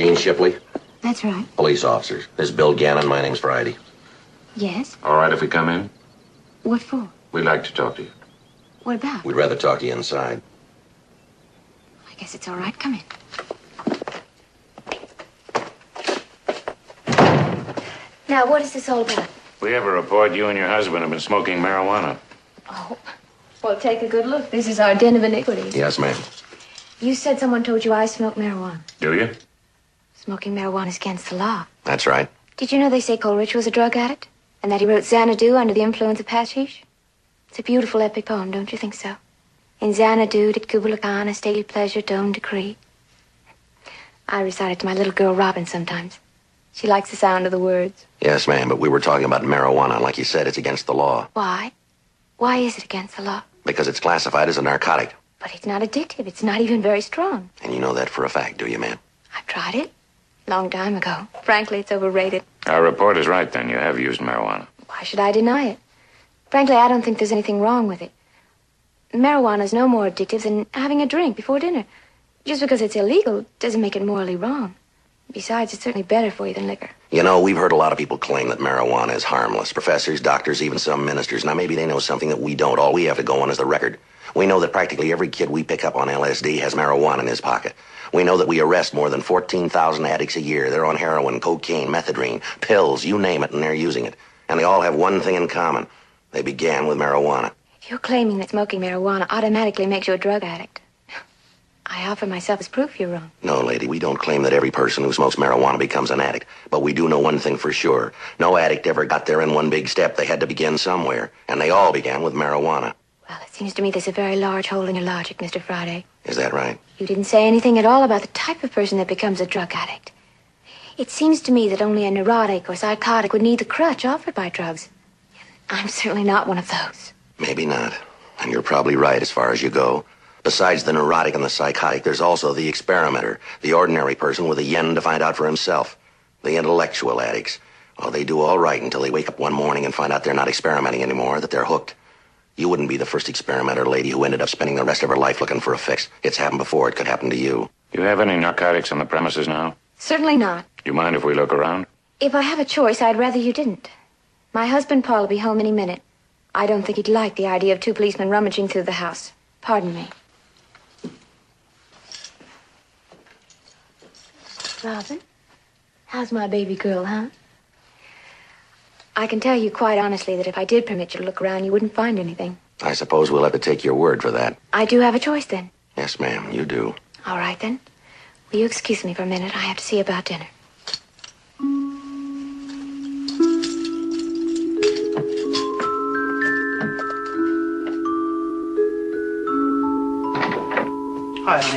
Gene Shipley? That's right. Police officers. This is Bill Gannon. My name's Friday. Yes? All right if we come in? What for? We'd like to talk to you. What about? We'd rather talk to you inside. I guess it's all right. Come in. Now, what is this all about? We have a report you and your husband have been smoking marijuana. Oh, well, take a good look. This is our den of iniquities. Yes, ma'am. You said someone told you I smoke marijuana. Do you? Smoking marijuana is against the law. That's right. Did you know they say Coleridge was a drug addict? And that he wrote Xanadu under the influence of hashish? It's a beautiful epic poem, don't you think so? In Xanadu did Kubla Khan a stately pleasure dome decree. I recite it to my little girl Robin sometimes. She likes the sound of the words. Yes, ma'am, but we were talking about marijuana, and like you said, it's against the law. Why? Why is it against the law? Because it's classified as a narcotic. But it's not addictive. It's not even very strong. And you know that for a fact, do you, ma'am? I've tried it. Long time ago. Frankly, it's overrated. Our report is right, then. You have used marijuana. Why should I deny it? Frankly, I don't think there's anything wrong with it. Marijuana is no more addictive than having a drink before dinner. Just because it's illegal doesn't make it morally wrong. Besides, it's certainly better for you than liquor. You know, we've heard a lot of people claim that marijuana is harmless. Professors, doctors, even some ministers. Now, maybe they know something that we don't. All we have to go on is the record. We know that practically every kid we pick up on LSD has marijuana in his pocket. We know that we arrest more than 14,000 addicts a year. They're on heroin, cocaine, methadone, pills, you name it, and they're using it. And they all have one thing in common. They began with marijuana. If you're claiming that smoking marijuana automatically makes you a drug addict, I offer myself as proof you're wrong. No, lady, we don't claim that every person who smokes marijuana becomes an addict. But we do know one thing for sure. No addict ever got there in one big step. They had to begin somewhere. And they all began with marijuana. Well, it seems to me there's a very large hole in your logic, Mr. Friday. Is that right? You didn't say anything at all about the type of person that becomes a drug addict. It seems to me that only a neurotic or psychotic would need the crutch offered by drugs. I'm certainly not one of those. Maybe not. And you're probably right as far as you go. Besides the neurotic and the psychotic, there's also the experimenter, the ordinary person with a yen to find out for himself. The intellectual addicts. Well, they do all right until they wake up one morning and find out they're not experimenting anymore, that they're hooked. You wouldn't be the first experimenter lady who ended up spending the rest of her life looking for a fix. It's happened before. It could happen to you. Do you have any narcotics on the premises now? Certainly not. Do you mind if we look around? If I have a choice, I'd rather you didn't. My husband, Paul, will be home any minute. I don't think he'd like the idea of two policemen rummaging through the house. Pardon me. Robin, how's my baby girl, huh? I can tell you quite honestly that if I did permit you to look around, you wouldn't find anything. I suppose we'll have to take your word for that. I do have a choice, then. Yes, ma'am, you do. All right, then. Will you excuse me for a minute? I have to see about dinner. Hi, honey.